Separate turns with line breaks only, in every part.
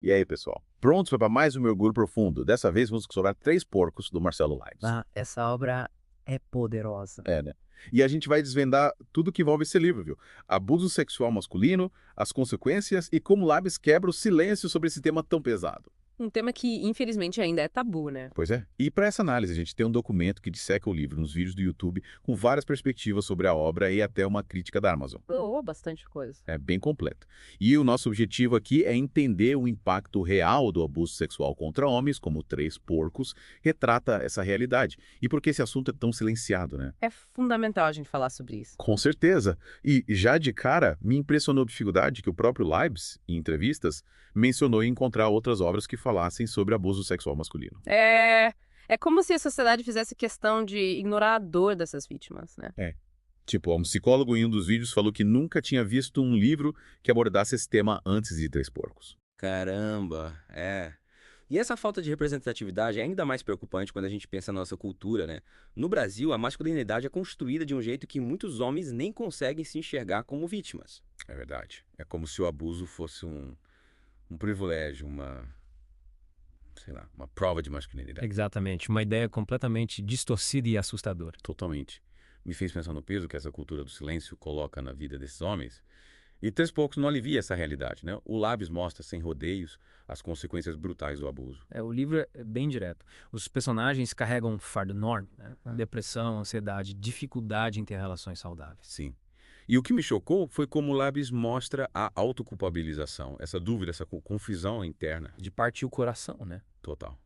E aí, pessoal? Prontos para mais um mergulho profundo? Dessa vez vamos explorar Três Porcos, do Marcelo Lives.
Ah, essa obra é poderosa.
É, né? E a gente vai desvendar tudo que envolve esse livro, viu? Abuso sexual masculino, as consequências e como Lives quebra o silêncio sobre esse tema tão pesado.
Um tema que, infelizmente, ainda é tabu, né?
Pois é. E para essa análise, a gente tem um documento que disseca o livro nos vídeos do YouTube com várias perspectivas sobre a obra e até uma crítica da Amazon.
Oh, bastante coisa.
É bem completo. E o nosso objetivo aqui é entender o impacto real do abuso sexual contra homens, como Três Porcos, retrata essa realidade. E por que esse assunto é tão silenciado, né?
É fundamental a gente falar sobre isso.
Com certeza. E já de cara, me impressionou a dificuldade que o próprio Leibs, em entrevistas, mencionou em encontrar outras obras que falassem sobre abuso sexual masculino.
É como se a sociedade fizesse questão de ignorar a dor dessas vítimas, né?
É. Tipo, um psicólogo em um dos vídeos falou que nunca tinha visto um livro que abordasse esse tema antes de Três Porcos.
Caramba, é. E essa falta de representatividade é ainda mais preocupante quando a gente pensa na nossa cultura, né? No Brasil, a masculinidade é construída de um jeito que muitos homens nem conseguem se enxergar como vítimas.
É verdade. É como se o abuso fosse um privilégio, sei lá, uma prova de masculinidade.
Exatamente, uma ideia completamente distorcida e assustadora.
Totalmente. Me fez pensar no peso que essa cultura do silêncio coloca na vida desses homens. E Três Poucos não alivia essa realidade, né? O Labs mostra sem rodeios as consequências brutais do abuso.
O livro é bem direto. Os personagens carregam um fardo enorme, né? Depressão, ansiedade, dificuldade em ter relações saudáveis.
Sim. E o que me chocou foi como o Labs mostra a autoculpabilização, essa dúvida, essa confusão interna.
De partir o coração, né?
Total.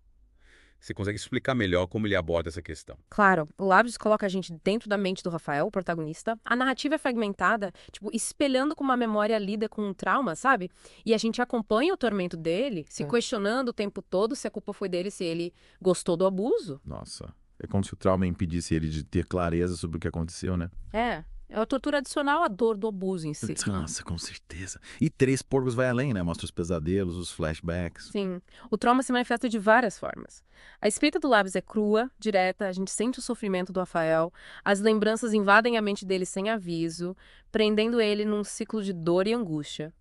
Você consegue explicar melhor como ele aborda essa questão?
Claro, o Lábios coloca a gente dentro da mente do Rafael, o protagonista. A narrativa é fragmentada, tipo, espelhando como uma memória lida com um trauma, sabe? E a gente acompanha o tormento dele, se questionando o tempo todo se a culpa foi dele, se ele gostou do abuso.
Nossa, é como se o trauma impedisse ele de ter clareza sobre o que aconteceu, né?
É a tortura adicional à dor do abuso em si.
Nossa, com certeza. E Três Porcos vai além, né? Mostra os pesadelos, os flashbacks.
Sim, o trauma se manifesta de várias formas. A escrita do Lábios é crua, direta, a gente sente o sofrimento do Rafael, as lembranças invadem a mente dele sem aviso, prendendo ele num ciclo de dor e angústia.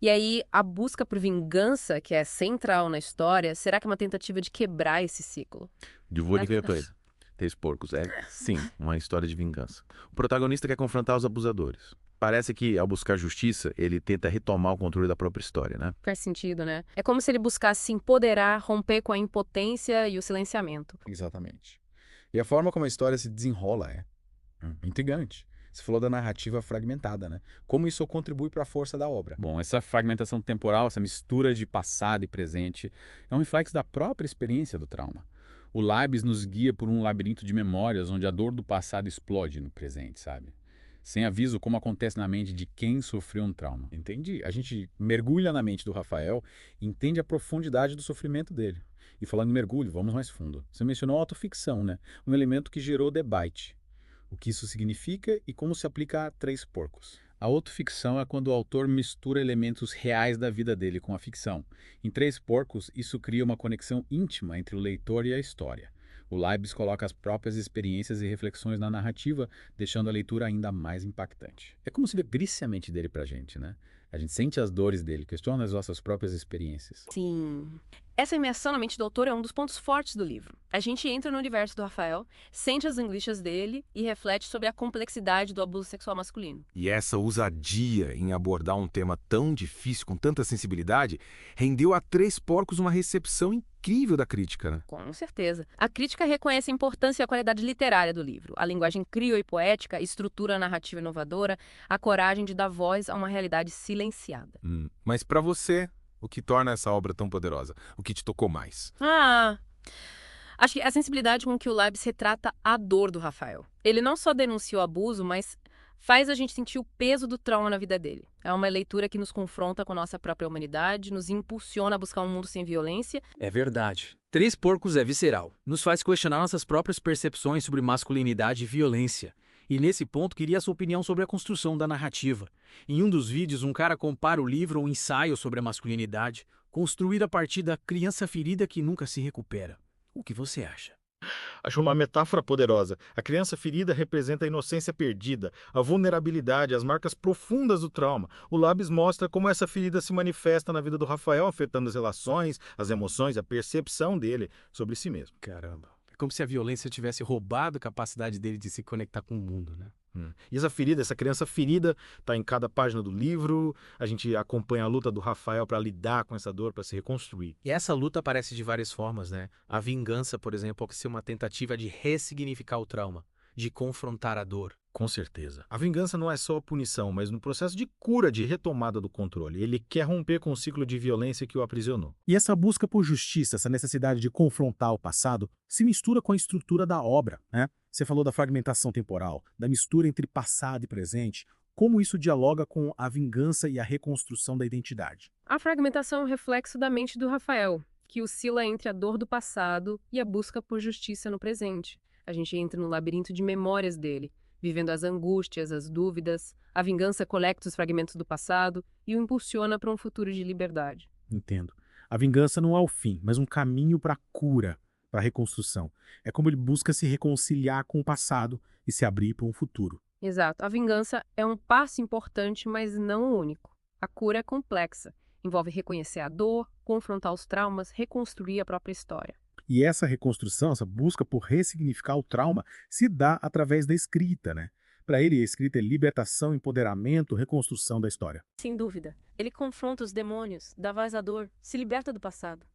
E aí, a busca por vingança, que é central na história, será que é uma tentativa de quebrar esse ciclo?
De vou de coisa. Três Porcos é, sim, uma história de vingança. O protagonista quer confrontar os abusadores. Parece que, ao buscar justiça, ele tenta retomar o controle da própria história, né?
Faz sentido, né? É como se ele buscasse se empoderar, romper com a impotência e o silenciamento.
Exatamente. E a forma como a história se desenrola é intrigante. Você falou da narrativa fragmentada, né? Como isso contribui para a força da obra?
Bom, essa fragmentação temporal, essa mistura de passado e presente, é um reflexo da própria experiência do trauma. O Labs nos guia por um labirinto de memórias onde a dor do passado explode no presente, sabe? Sem aviso, como acontece na mente de quem sofreu um trauma.
Entendi. A gente mergulha na mente do Rafael e entende a profundidade do sofrimento dele. E falando em mergulho, vamos mais fundo. Você mencionou a autoficção, né? Um elemento que gerou debate. O que isso significa e como se aplica a Três Porcos.
A autoficção é quando o autor mistura elementos reais da vida dele com a ficção. Em Três Porcos, isso cria uma conexão íntima entre o leitor e a história. O Leibniz coloca as próprias experiências e reflexões na narrativa, deixando a leitura ainda mais impactante.
É como se ele abrisse a mente dele pra gente, né? A gente sente as dores dele, questiona as nossas próprias experiências.
Sim. Essa imersão na mente do autor é um dos pontos fortes do livro. A gente entra no universo do Rafael, sente as angústias dele e reflete sobre a complexidade do abuso sexual masculino.
E essa ousadia em abordar um tema tão difícil, com tanta sensibilidade, rendeu a Três Porcos uma recepção incrível da crítica, né?
Com certeza. A crítica reconhece a importância e a qualidade literária do livro, a linguagem crua e poética, a estrutura narrativa inovadora, a coragem de dar voz a uma realidade silenciada.
Mas pra você, o que torna essa obra tão poderosa? O que te tocou mais?
Acho que a sensibilidade com que o Leibniz retrata a dor do Rafael. Ele não só denuncia o abuso, mas faz a gente sentir o peso do trauma na vida dele. É uma leitura que nos confronta com a nossa própria humanidade, nos impulsiona a buscar um mundo sem violência.
É verdade. Três Porcos é visceral. Nos faz questionar nossas próprias percepções sobre masculinidade e violência. E nesse ponto queria a sua opinião sobre a construção da narrativa. Em um dos vídeos, um cara compara o livro ou ensaio sobre a masculinidade, construído a partir da criança ferida que nunca se recupera. O que você acha?
Acho uma metáfora poderosa. A criança ferida representa a inocência perdida, a vulnerabilidade, as marcas profundas do trauma. O Labs mostra como essa ferida se manifesta na vida do Rafael, afetando as relações, as emoções, a percepção dele sobre si mesmo.
Caramba. É como se a violência tivesse roubado a capacidade dele de se conectar com o mundo, né?
E essa ferida, essa criança ferida, está em cada página do livro. A gente acompanha a luta do Rafael para lidar com essa dor, para se reconstruir.
E essa luta aparece de várias formas, né? A vingança, por exemplo, pode ser uma tentativa de ressignificar o trauma, de confrontar a dor.
Com certeza. A vingança não é só a punição, mas no processo de cura, de retomada do controle. Ele quer romper com o ciclo de violência que o aprisionou.
E essa busca por justiça, essa necessidade de confrontar o passado, se mistura com a estrutura da obra, né? Você falou da fragmentação temporal, da mistura entre passado e presente. Como isso dialoga com a vingança e a reconstrução da identidade?
A fragmentação é um reflexo da mente do Rafael, que oscila entre a dor do passado e a busca por justiça no presente. A gente entra no labirinto de memórias dele, vivendo as angústias, as dúvidas. A vingança conecta os fragmentos do passado e o impulsiona para um futuro de liberdade.
Entendo. A vingança não é o fim, mas um caminho para a cura, para a reconstrução. É como ele busca se reconciliar com o passado e se abrir para um futuro.
Exato. A vingança é um passo importante, mas não o único. A cura é complexa. Envolve reconhecer a dor, confrontar os traumas, reconstruir a própria história.
E essa reconstrução, essa busca por ressignificar o trauma, se dá através da escrita, né? Para ele, a escrita é libertação, empoderamento, reconstrução da história.
Sem dúvida. Ele confronta os demônios, dá voz à dor, se liberta do passado.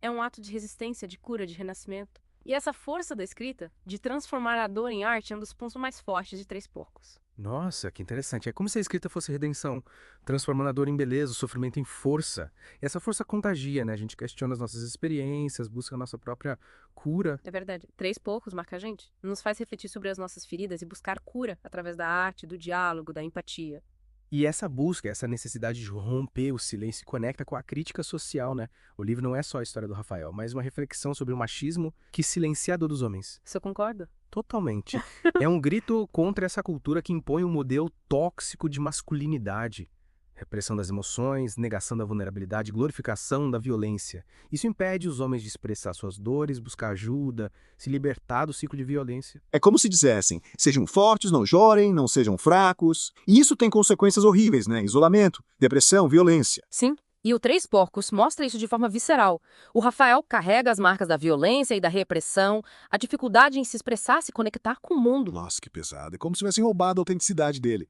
É um ato de resistência, de cura, de renascimento. E essa força da escrita, de transformar a dor em arte, é um dos pontos mais fortes de Três Porcos.
Nossa, que interessante. É como se a escrita fosse redenção, transformando a dor em beleza, o sofrimento em força. E essa força contagia, né? A gente questiona as nossas experiências, busca a nossa própria cura.
É verdade. Três Porcos marca a gente. Nos faz refletir sobre as nossas feridas e buscar cura através da arte, do diálogo, da empatia.
E essa busca, essa necessidade de romper o silêncio conecta com a crítica social, né? O livro não é só a história do Rafael, mas uma reflexão sobre o machismo que silencia a dor dos homens.
Você concorda?
Totalmente. É um grito contra essa cultura que impõe um modelo tóxico de masculinidade. Repressão das emoções, negação da vulnerabilidade, glorificação da violência. Isso impede os homens de expressar suas dores, buscar ajuda, se libertar do ciclo de violência.
É como se dissessem, sejam fortes, não chorem, não sejam fracos. E isso tem consequências horríveis, né? Isolamento, depressão, violência.
Sim. E o Três Porcos mostra isso de forma visceral. O Rafael carrega as marcas da violência e da repressão, a dificuldade em se expressar, se conectar com o mundo.
Nossa, que pesado. É como se tivessem roubado a autenticidade dele.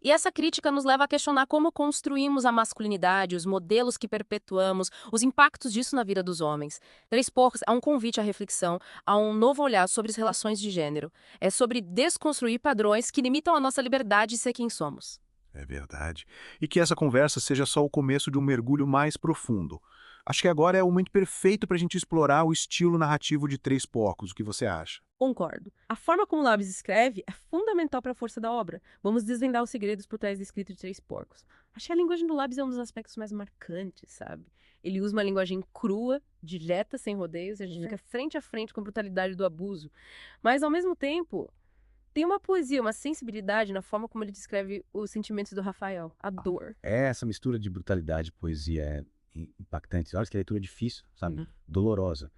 E essa crítica nos leva a questionar como construímos a masculinidade, os modelos que perpetuamos, os impactos disso na vida dos homens. Três Porcos é um convite à reflexão, a um novo olhar sobre as relações de gênero. É sobre desconstruir padrões que limitam a nossa liberdade de ser quem somos.
É verdade. E que essa conversa seja só o começo de um mergulho mais profundo. Acho que agora é o momento perfeito para a gente explorar o estilo narrativo de Três Porcos. O que você acha?
Concordo. A forma como Labs escreve é fundamental para a força da obra. Vamos desvendar os segredos por trás do escrito de Três Porcos. Acho que a linguagem do Labs é um dos aspectos mais marcantes, sabe? Ele usa uma linguagem crua, direta, sem rodeios, e a gente fica frente a frente com a brutalidade do abuso. Mas, ao mesmo tempo, tem uma poesia, uma sensibilidade na forma como ele descreve os sentimentos do Rafael, a dor.
Essa mistura de brutalidade e poesia é impactante. Olha que a leitura é difícil, sabe? Dolorosa.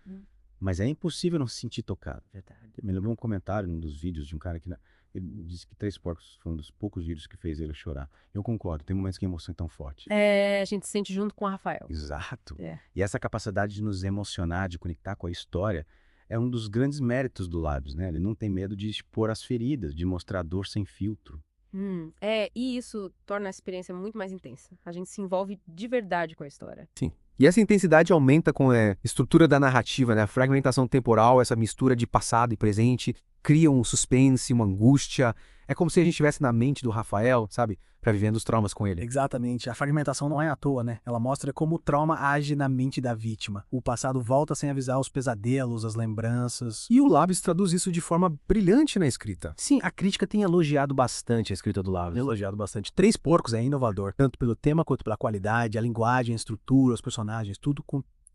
Mas é impossível não se sentir tocado.
Verdade.
Me lembrou um comentário num dos vídeos de um cara que ele disse que Três Porcos foi um dos poucos vídeos que fez ele chorar. Eu concordo, tem momentos que a emoção é tão forte.
A gente se sente junto com o Rafael.
Exato. E essa capacidade de nos emocionar, de conectar com a história, é um dos grandes méritos do Labs, né? Ele não tem medo de expor as feridas, de mostrar dor sem filtro.
E isso torna a experiência muito mais intensa. A gente se envolve de verdade com a história.
Sim. E essa intensidade aumenta com a estrutura da narrativa, né? A fragmentação temporal, essa mistura de passado e presente, cria um suspense, uma angústia. É como se a gente estivesse na mente do Rafael, sabe? Pra vivendo os traumas com ele.
Exatamente. A fragmentação não é à toa, né? Ela mostra como o trauma age na mente da vítima. O passado volta sem avisar os pesadelos, as lembranças.
E o Labs traduz isso de forma brilhante na escrita.
Sim, a crítica tem elogiado bastante a escrita do Labs. Elogiado bastante. Três Porcos é inovador, tanto pelo tema quanto pela qualidade, a linguagem, a estrutura, os personagens, tudo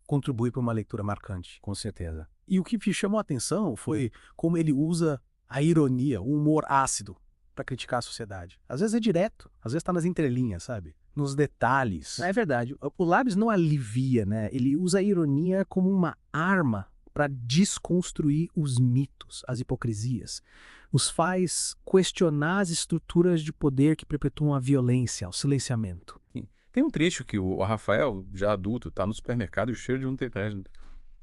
contribui para uma leitura marcante.
Com certeza.
E o que me chamou a atenção foi como ele usa a ironia, o humor ácido, para criticar a sociedade. Às vezes é direto, às vezes tá nas entrelinhas, sabe? Nos detalhes.
É verdade. O Labs não alivia, né? Ele usa a ironia como uma arma
para desconstruir os mitos, as hipocrisias. Nos faz questionar as estruturas de poder que perpetuam a violência, o silenciamento.
Tem um trecho que o Rafael, já adulto, tá no supermercado e o cheiro de um detergente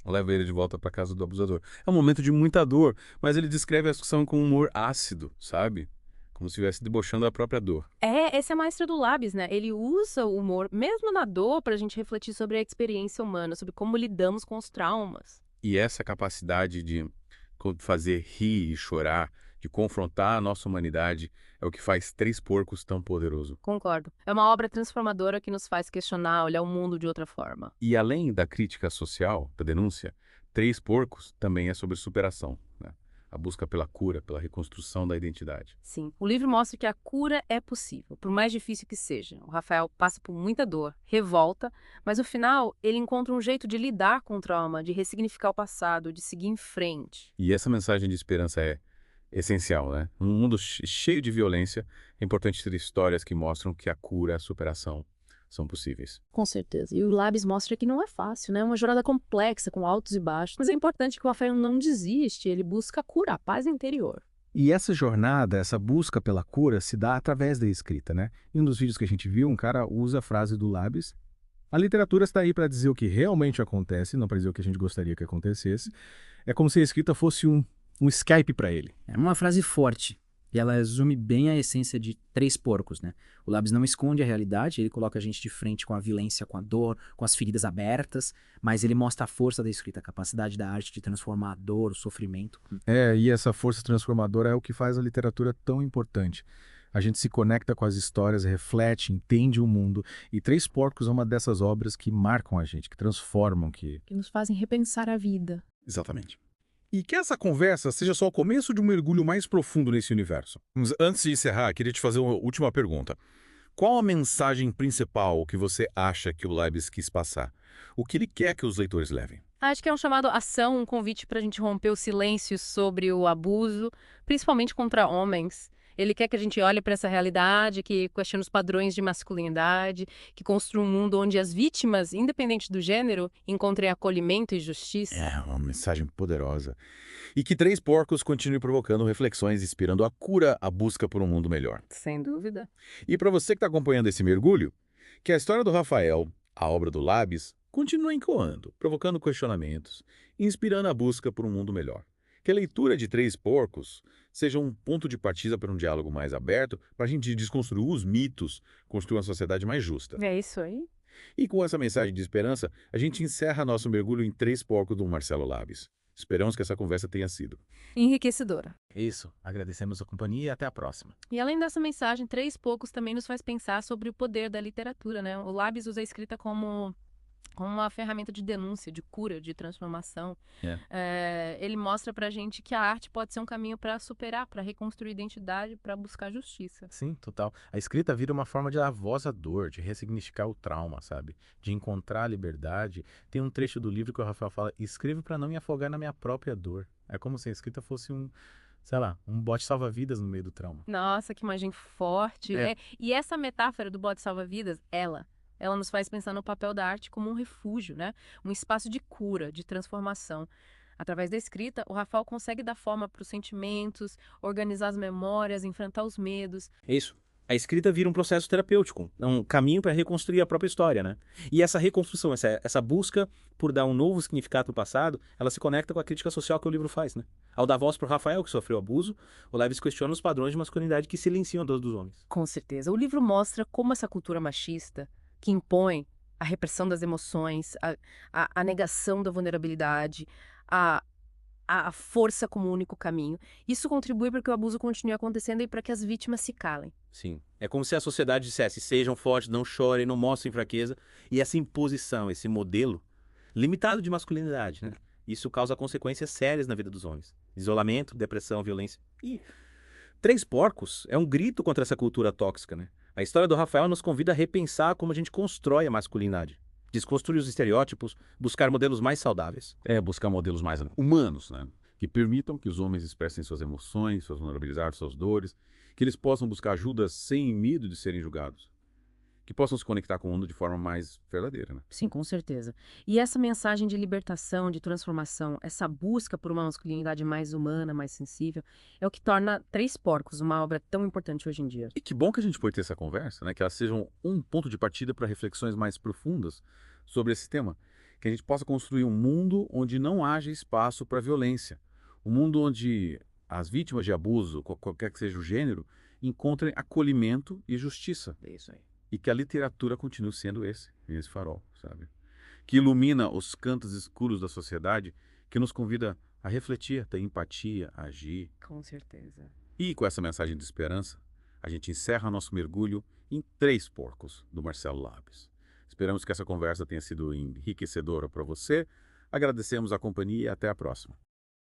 leva ele de volta para casa do abusador. É um momento de muita dor, mas ele descreve a discussão com um humor ácido, sabe? Como se estivesse debochando da própria dor.
Esse é a maestra do Labs, né? Ele usa o humor, mesmo na dor, pra gente refletir sobre a experiência humana, sobre como lidamos com os traumas.
E essa capacidade de fazer rir e chorar, de confrontar a nossa humanidade, é o que faz Três Porcos tão poderoso.
Concordo. É uma obra transformadora que nos faz questionar, olhar o mundo de outra forma.
E além da crítica social, da denúncia, Três Porcos também é sobre superação, né? A busca pela cura, pela reconstrução da identidade.
Sim, o livro mostra que a cura é possível, por mais difícil que seja. O Rafael passa por muita dor, revolta, mas no final ele encontra um jeito de lidar com o trauma, de ressignificar o passado, de seguir em frente.
E essa mensagem de esperança é essencial, né? Num mundo cheio de violência, é importante ter histórias que mostram que a cura e a superação são possíveis.
Com certeza. E o Labs mostra que não é fácil, né? É uma jornada complexa, com altos e baixos. Mas é importante que o Rafael não desiste, ele busca a cura, a paz interior.
E essa jornada, essa busca pela cura, se dá através da escrita, né? Em um dos vídeos que a gente viu, um cara usa a frase do Labs. A literatura está aí para dizer o que realmente acontece, não para dizer o que a gente gostaria que acontecesse. É como se a escrita fosse um Skype para ele.
É uma frase forte. E ela resume bem a essência de Três Porcos, né? O Labs não esconde a realidade, ele coloca a gente de frente com a violência, com a dor, com as feridas abertas, mas ele mostra a força da escrita, a capacidade da arte de transformar a dor, o sofrimento.
E essa força transformadora é o que faz a literatura tão importante. A gente se conecta com as histórias, reflete, entende o mundo. E Três Porcos é uma dessas obras que marcam a gente, que transformam, que
nos fazem repensar a vida.
Exatamente. E que essa conversa seja só o começo de um mergulho mais profundo nesse universo. Mas antes de encerrar, queria te fazer uma última pergunta. Qual a mensagem principal que você acha que o Labs quis passar? O que ele quer que os leitores levem?
Acho que é um chamado à ação, um convite para a gente romper o silêncio sobre o abuso, principalmente contra homens. Ele quer que a gente olhe para essa realidade, que questione os padrões de masculinidade, que construa um mundo onde as vítimas, independente do gênero, encontrem acolhimento e justiça.
É uma mensagem poderosa. E que Três Porcos continue provocando reflexões, inspirando a cura, a busca por um mundo melhor.
Sem dúvida.
E para você que está acompanhando esse mergulho, que a história do Rafael, a obra do Labs, continue ecoando, provocando questionamentos, inspirando a busca por um mundo melhor. Que a leitura de Três Porcos seja um ponto de partida para um diálogo mais aberto, para a gente desconstruir os mitos, construir uma sociedade mais justa.
É isso aí.
E com essa mensagem de esperança, a gente encerra nosso mergulho em Três Porcos do Marcelo Labs. Esperamos que essa conversa tenha sido
enriquecedora.
Isso. Agradecemos a companhia e até a próxima.
E além dessa mensagem, Três Porcos também nos faz pensar sobre o poder da literatura, né? O Labs usa a escrita como uma ferramenta de denúncia, de cura, de transformação. Ele mostra pra gente que a arte pode ser um caminho para superar, para reconstruir identidade, para buscar justiça.
Sim, total. A escrita vira uma forma de dar voz à dor, de ressignificar o trauma, sabe? De encontrar a liberdade. Tem um trecho do livro que o Rafael fala: escrevo para não me afogar na minha própria dor. É como se a escrita fosse um bote salva-vidas no meio do trauma.
Nossa, que imagem forte. E essa metáfora do bote salva-vidas, ela nos faz pensar no papel da arte como um refúgio, né? Um espaço de cura, de transformação. Através da escrita, o Rafael consegue dar forma para os sentimentos, organizar as memórias, enfrentar os medos.
Isso. A escrita vira um processo terapêutico, um caminho para reconstruir a própria história, né? E essa reconstrução, essa busca por dar um novo significado para o passado, ela se conecta com a crítica social que o livro faz, né? Ao dar voz para o Rafael, que sofreu abuso, o Labs questiona os padrões de masculinidade que silenciam a dor dos homens.
Com certeza. O livro mostra como essa cultura machista, que impõe a repressão das emoções, a negação da vulnerabilidade, a força como único caminho. Isso contribui para que o abuso continue acontecendo e para que as vítimas se calem.
Sim. É como se a sociedade dissesse: sejam fortes, não chorem, não mostrem fraqueza. E essa imposição, esse modelo limitado de masculinidade, né? Isso causa consequências sérias na vida dos homens. Isolamento, depressão, violência. E Três Porcos é um grito contra essa cultura tóxica, né? A história do Rafael nos convida a repensar como a gente constrói a masculinidade. Desconstruir os estereótipos, buscar modelos mais saudáveis.
Buscar modelos mais humanos, né? Que permitam que os homens expressem suas emoções, suas vulnerabilidades, suas dores, que eles possam buscar ajuda sem medo de serem julgados. Que
que possam se conectar com o mundo de forma mais verdadeira, né?
Sim, com certeza. E essa mensagem de libertação, de transformação, essa busca por uma masculinidade mais humana, mais sensível, é o que torna Três Porcos uma obra tão importante hoje em dia.
E que bom que a gente pode ter essa conversa, né? Que elas sejam um ponto de partida para reflexões mais profundas sobre esse tema. Que a gente possa construir um mundo onde não haja espaço para violência. Um mundo onde as vítimas de abuso, qualquer que seja o gênero, encontrem acolhimento e justiça.
É isso aí.
E que a literatura continue sendo esse farol, sabe? Que ilumina os cantos escuros da sociedade, que nos convida a refletir, a ter empatia, a agir.
Com certeza.
E com essa mensagem de esperança, a gente encerra nosso mergulho em Três Porcos, do Marcelo Labes. Esperamos que essa conversa tenha sido enriquecedora para você. Agradecemos a companhia e até a próxima.